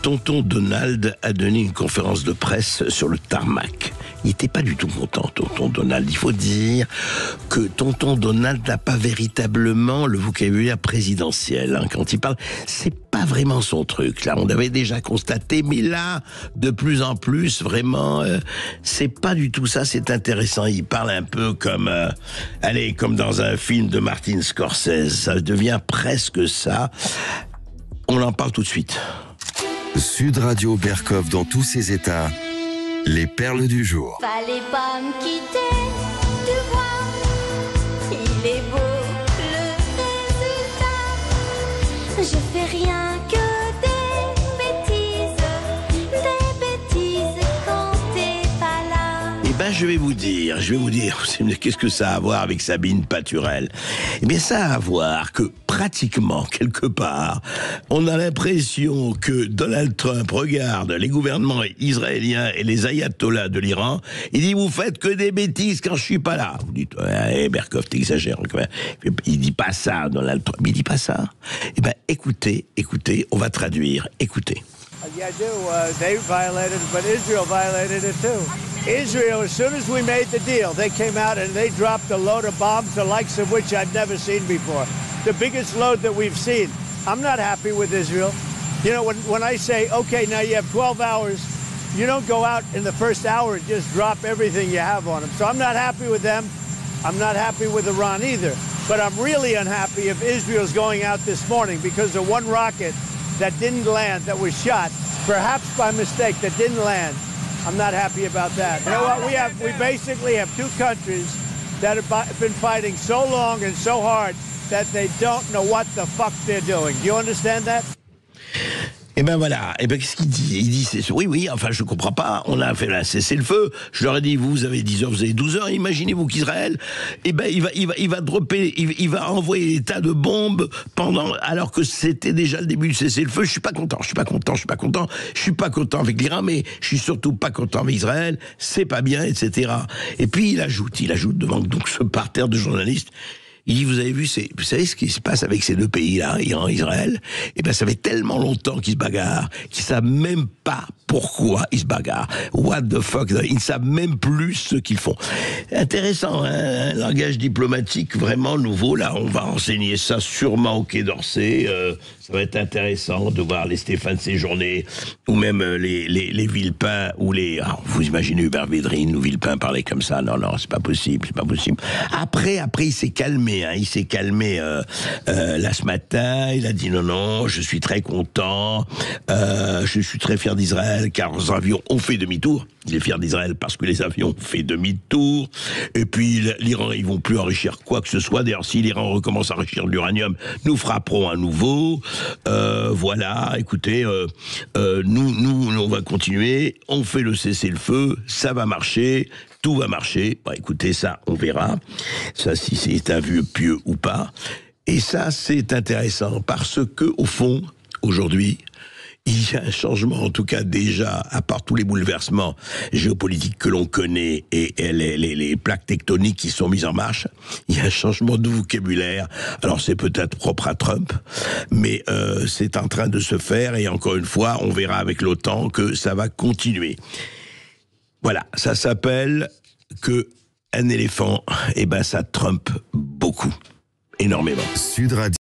Tonton Donald a donné une conférence de presse sur le tarmac. Il n'était pas du tout content, Tonton Donald. Il faut dire que Tonton Donald n'a pas véritablement le vocabulaire présidentiel. Quand il parle, c'est pas vraiment son truc. Là, on avait déjà constaté, mais là, de plus en plus, vraiment, c'est pas du tout ça. C'est intéressant. Il parle un peu comme, comme dans un film de Martin Scorsese. Ça devient presque ça. On en parle tout de suite. Sud Radio Berkov dans tous ses états, les perles du jour. Fallait pas me quitter, tu vois, il est beau le résultat. Je fais rien que des bêtises quand t'es pas là. Eh ben, je vais vous dire, qu'est-ce que ça a à voir avec Sabine Paturel? Eh bien, ça a à voir que pratiquement, quelque part, on a l'impression que Donald Trump regarde les gouvernements israéliens et les ayatollahs de l'Iran, il dit, vous faites que des bêtises quand je suis pas là. Vous dites, Berkov, t'exagères quand même. Il dit pas ça, Donald Trump. Il dit pas ça. Eh ben, écoutez, on va traduire. Écoutez. Yeah, I do. They violated it, but Israel violated it too. Israel, as soon as we made the deal, they came out and they dropped a load of bombs, the likes of which I've never seen before. The biggest load that we've seen. I'm not happy with Israel. You know, when I say, okay, now you have 12 hours, you don't go out in the first hour and just drop everything you have on them. So I'm not happy with them. I'm not happy with Iran either. But I'm really unhappy if Israel's going out this morning because of one rocket that didn't land, that was shot, perhaps by mistake, that didn't land. I'm not happy about that. You know what? We basically have two countries that have been fighting so long and so hard that they don't know what the fuck they're doing. Do you understand that? Eh ben voilà, eh ben qu'est-ce qu'il dit? Il dit, oui, enfin je comprends pas, on a fait la cessez-le-feu, je leur ai dit, vous avez 10 heures, vous avez 12 heures, imaginez-vous qu'Israël, eh ben il va dropper, il va envoyer des tas de bombes alors que c'était déjà le début du cessez-le-feu. Je suis pas content avec l'Iran, mais je suis surtout pas content avec Israël, c'est pas bien, etc. Et puis il ajoute devant donc ce parterre de journalistes, il dit, vous savez ce qui se passe avec ces deux pays-là, Iran et Israël? Eh ben, ça fait tellement longtemps qu'ils se bagarrent, qu'ils savent même pas pourquoi ils se bagarrent. What the fuck? Ils ne savent même plus ce qu'ils font. Intéressant, hein? Un langage diplomatique vraiment nouveau. Là, on va enseigner ça sûrement au Quai d'Orsay. Ça va être intéressant de voir les Stéphane Séjourné, ou même les Villepin, ou vous imaginez Hubert Védrine ou Villepin parler comme ça? Non, c'est pas possible. Après, il s'est calmé. Il s'est calmé là ce matin, il a dit non, je suis très content, je suis très fier d'Israël car les avions ont fait demi-tour. Il est fier d'Israël parce que les avions ont fait demi-tour, et puis l'Iran, ils vont plus enrichir quoi que ce soit. D'ailleurs, si l'Iran recommence à enrichir de l'uranium, nous frapperons à nouveau. Voilà, écoutez, nous on va continuer, on fait le cessez-le-feu, ça va marcher. Tout va marcher. Bah, écoutez, ça, on verra. Ça, si c'est un vœu pieux ou pas. Et ça, c'est intéressant parce que, au fond, aujourd'hui, il y a un changement, en tout cas déjà, à part tous les bouleversements géopolitiques que l'on connaît et les plaques tectoniques qui sont mises en marche, il y a un changement de vocabulaire. Alors c'est peut-être propre à Trump, mais c'est en train de se faire, et encore une fois, on verra avec l'OTAN que ça va continuer. Voilà, ça s'appelle que un éléphant, ça trompe beaucoup, énormément. Sud Radio.